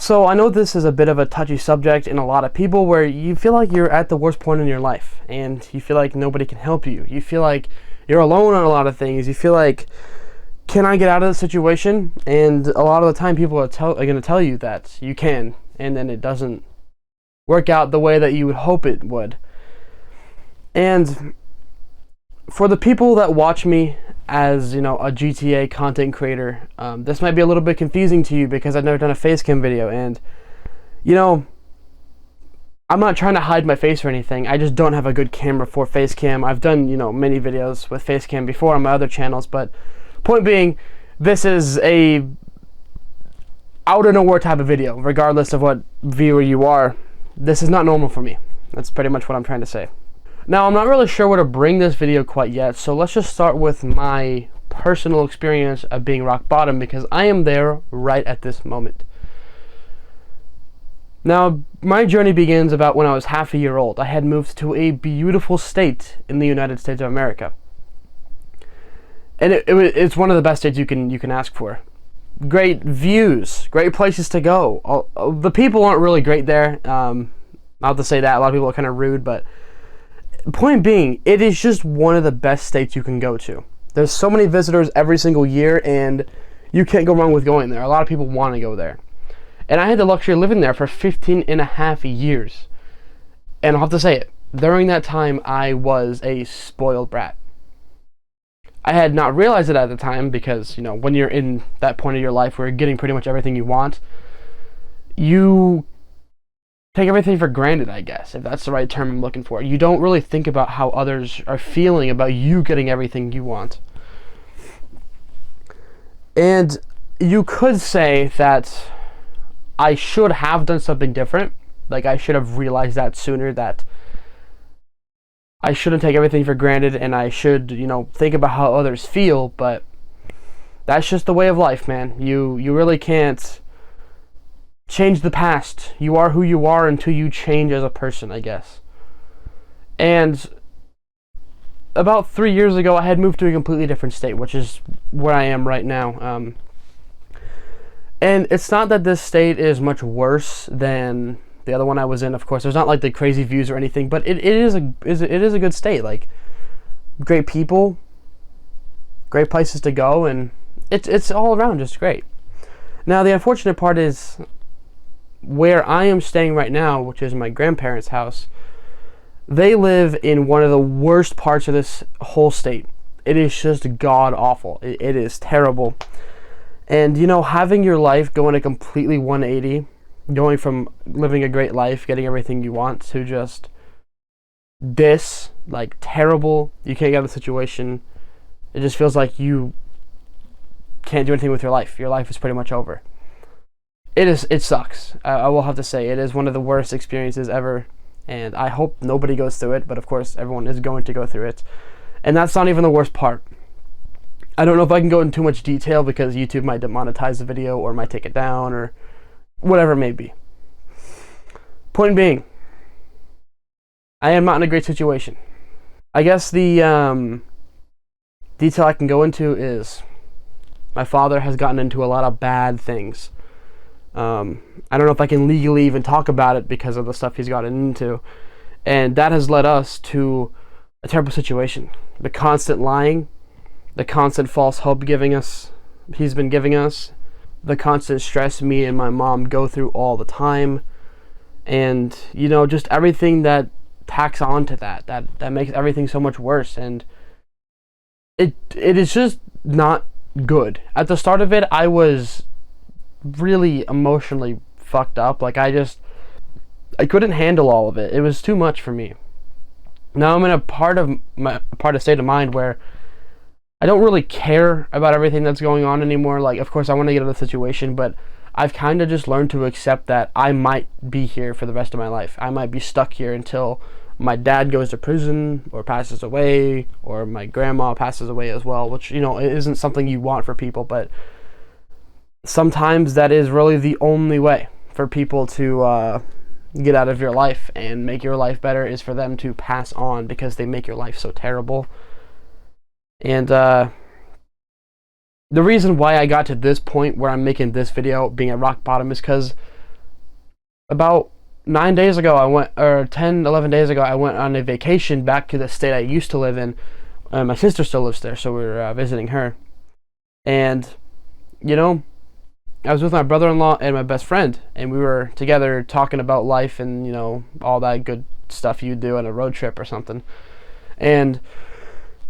So I know this is a bit of a touchy subject in a lot of people, where you feel like you're at the worst point in your life and you feel like nobody can help you. You feel like you're alone on a lot of things. You feel like, can I get out of the situation? And a lot of the time people are going to tell you that you can, and then it doesn't work out the way that you would hope it would. And for the people that watch me as, a GTA content creator, this might be a little bit confusing to you because I've never done a face cam video, and I'm not trying to hide my face or anything. I just don't have a good camera for face cam. I've done, many videos with face cam before on my other channels, but point being, this is a out of nowhere type of video. Regardless of what viewer you are, this is not normal for me. That's pretty much what I'm trying to say. Now, I'm not really sure where to bring this video quite yet, so let's just start with my personal experience of being rock bottom, because I am there right at this moment. Now, my journey begins about when I was half a year old. I had moved to a beautiful state in the United States of America. And it's one of the best states you can ask for. Great views, great places to go. The people aren't really great there. Not to say that, a lot of people are kind of rude, but point being, it is just one of the best states you can go to. There's so many visitors every single year, and you can't go wrong with going there. A lot of people want to go there. And I had the luxury of living there for 15 and a half years. And I'll have to say it, during that time, I was a spoiled brat. I had not realized it at the time because, when you're in that point of your life where you're getting pretty much everything you want, you take everything for granted, I guess, if that's the right term I'm looking for. You don't really think about how others are feeling about you getting everything you want. And you could say that I should have done something different. Like, I should have realized that sooner, that I shouldn't take everything for granted, and I should, think about how others feel, but that's just the way of life, man. You really can't change the past. You are who you are until you change as a person, I guess. And about 3 years ago, I had moved to a completely different state, which is where I am right now. And it's not that this state is much worse than the other one I was in. Of course, there's not like the crazy views or anything, but it is a good state. Like, great people, great places to go, and it's all around just great. Now, the unfortunate part is where I am staying right now, which is my grandparents' house. They live in one of the worst parts of this whole state. It is just god awful. It is terrible. And having your life go in a completely 180, going from living a great life, getting everything you want, to just this, like, terrible, you can't get out of the situation. It just feels like you can't do anything with your life. Your life is pretty much over. It sucks. I will have to say, it is one of the worst experiences ever, and I hope nobody goes through it, but of course everyone is going to go through it. And that's not even the worst part. I don't know if I can go into too much detail because YouTube might demonetize the video or might take it down or whatever it may be. Point being, I am not in a great situation. I guess the detail I can go into is my father has gotten into a lot of bad things. I don't know if I can legally even talk about it because of the stuff he's gotten into. And that has led us to a terrible situation. The constant lying, the constant false hope he's been giving us, the constant stress me and my mom go through all the time, and just everything that tacks on to that makes everything so much worse. And it is just not good. At the start of it, I was really emotionally fucked up. Like, I couldn't handle all of it. It was too much for me. Now I'm in a part of state of mind where I don't really care about everything that's going on anymore. Like, of course I want to get out of the situation, but I've kind of just learned to accept that I might be here for the rest of my life. I might be stuck here until my dad goes to prison or passes away, or my grandma passes away as well, which, it isn't something you want for people, but sometimes that is really the only way for people to get out of your life and make your life better, is for them to pass on, because they make your life so terrible. And the reason why I got to this point where I'm making this video, being at rock bottom, is because about 9 days ago, I went, or 10, 11 days ago, I went on a vacation back to the state I used to live in. My sister still lives there, so we were visiting her. And, you know, I was with my brother-in-law and my best friend, and we were together talking about life and, you know, all that good stuff you do on a road trip or something. And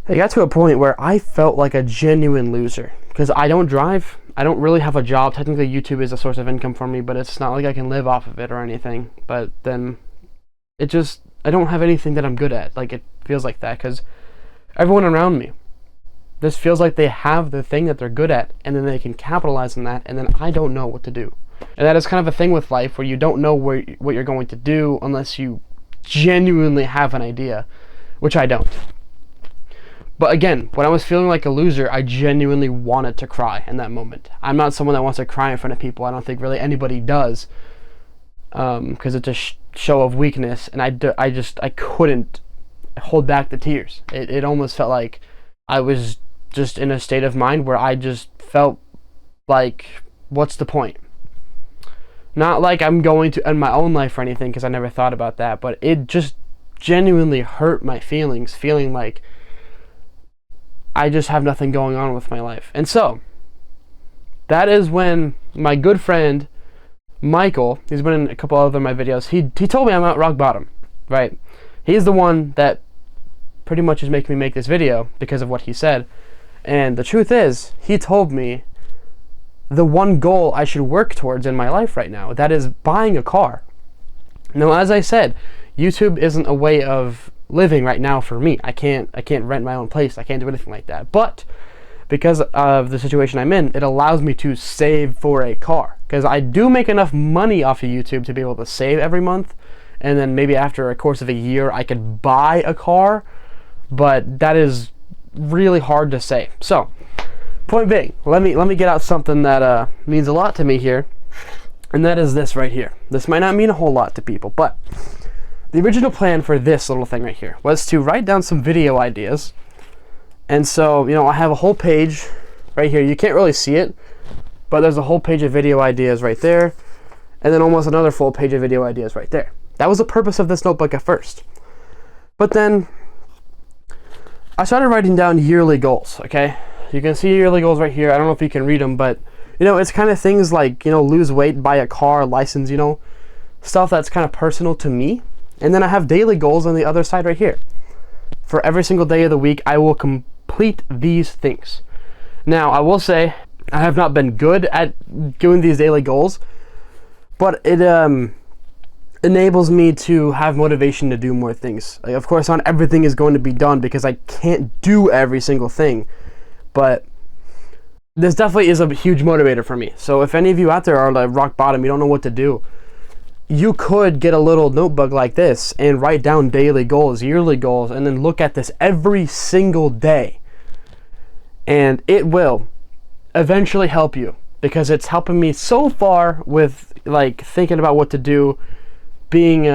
it got to a point where I felt like a genuine loser because I don't drive. I don't really have a job. Technically, YouTube is a source of income for me, but it's not like I can live off of it or anything. But then it just, I don't have anything that I'm good at. Like, it feels like that because everyone around me, this feels like they have the thing that they're good at, and then they can capitalize on that, and then I don't know what to do. And that is kind of a thing with life where you don't know what you're going to do unless you genuinely have an idea, which I don't. But again, when I was feeling like a loser, I genuinely wanted to cry in that moment. I'm not someone that wants to cry in front of people. I don't think really anybody does, because it's a show of weakness, and I couldn't hold back the tears. It almost felt like I was just in a state of mind where I just felt like, what's the point? Not like I'm going to end my own life or anything, because I never thought about that, but it just genuinely hurt my feelings, feeling like I just have nothing going on with my life. And so, that is when my good friend, Michael, he's been in a couple other of my videos, he told me I'm at rock bottom, right? He's the one that pretty much is making me make this video because of what he said. And the truth is, he told me the one goal I should work towards in my life right now, that is buying a car. Now, as I said, YouTube isn't a way of living right now for me. I can't rent my own place. I can't do anything like that. But because of the situation I'm in, it allows me to save for a car. Because I do make enough money off of YouTube to be able to save every month. And then maybe after a course of a year, I could buy a car. But that is really hard to say. So, point being, let me get out something that means a lot to me here. And that is this right here. This might not mean a whole lot to people, but the original plan for this little thing right here was to write down some video ideas. And so, you know, I have a whole page right here. You can't really see it, but there's a whole page of video ideas right there, and then almost another full page of video ideas right there. That was the purpose of this notebook at first. But then I started writing down yearly goals, okay? You can see yearly goals right here. I don't know if you can read them, but, you know, it's kind of things like, you know, lose weight, buy a car, license, you know, stuff that's kind of personal to me. And then I have daily goals on the other side right here. For every single day of the week, I will complete these things. Now, I will say, I have not been good at doing these daily goals, but it enables me to have motivation to do more things. Like, of course, not everything is going to be done because I can't do every single thing, but this definitely is a huge motivator for me. So if any of you out there are like rock bottom, you don't know what to do, you could get a little notebook like this and write down daily goals, yearly goals, and then look at this every single day. And it will eventually help you, because it's helping me so far with like thinking about what to do, being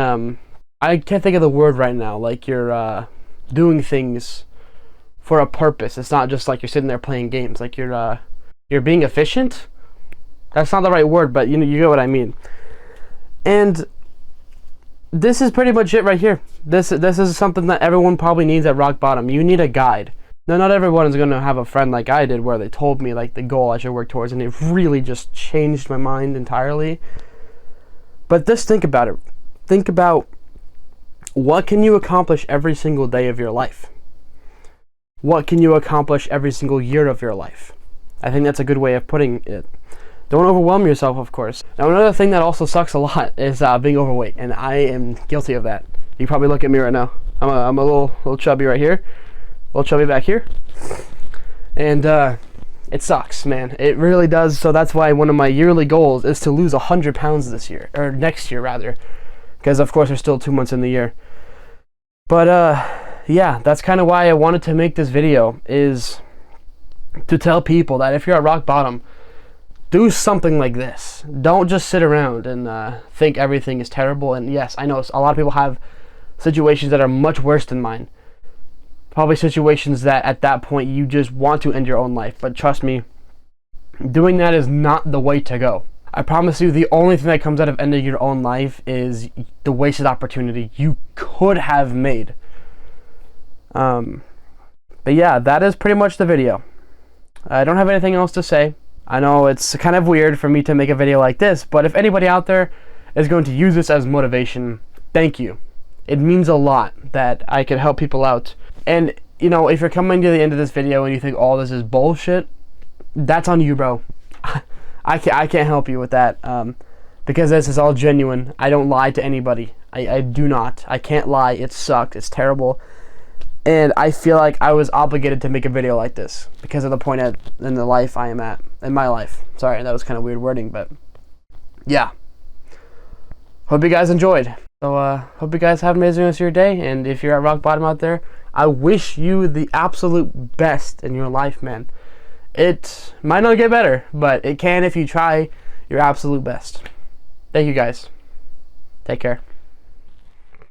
I can't think of the word right now, like you're doing things for a purpose. It's not just like you're sitting there playing games, like you're being efficient. That's not the right word, but you know, you get what I mean. And this is pretty much it right here. This is something that everyone probably needs at rock bottom. You need a guide. Now, not everyone is going to have a friend like I did where they told me like the goal I should work towards, and it really just changed my mind entirely. But just think about it. Think about, what can you accomplish every single day of your life? What can you accomplish every single year of your life? I think that's a good way of putting it. Don't overwhelm yourself, of course. Now, another thing that also sucks a lot is being overweight, and I am guilty of that. You probably look at me right now. I'm a little chubby right here, a little chubby back here, and it sucks, man. It really does. So that's why one of my yearly goals is to lose 100 pounds this year, or next year rather, because of course there's still 2 months in the year. But yeah, that's kind of why I wanted to make this video, is to tell people that if you're at rock bottom, do something like this. Don't just sit around and think everything is terrible. And yes, I know a lot of people have situations that are much worse than mine. Probably situations that at that point you just want to end your own life. But trust me, doing that is not the way to go. I promise you, the only thing that comes out of ending your own life is the wasted opportunity you could have made. But yeah, that is pretty much the video. I don't have anything else to say. I know it's kind of weird for me to make a video like this, but if anybody out there is going to use this as motivation, thank you. It means a lot that I can help people out. And, you know, if you're coming to the end of this video and you think all this is bullshit, that's on you, bro. I can't help you with that, because this is all genuine. I don't lie to anybody. I do not. I can't lie. It sucked. It's terrible. And I feel like I was obligated to make a video like this because of the point in the life I am at, in my life. Sorry, that was kind of weird wording, but yeah. Hope you guys enjoyed. So, hope you guys have an amazing rest of your day. And if you're at rock bottom out there, I wish you the absolute best in your life, man. It might not get better, but it can if you try your absolute best. Thank you guys. Take care.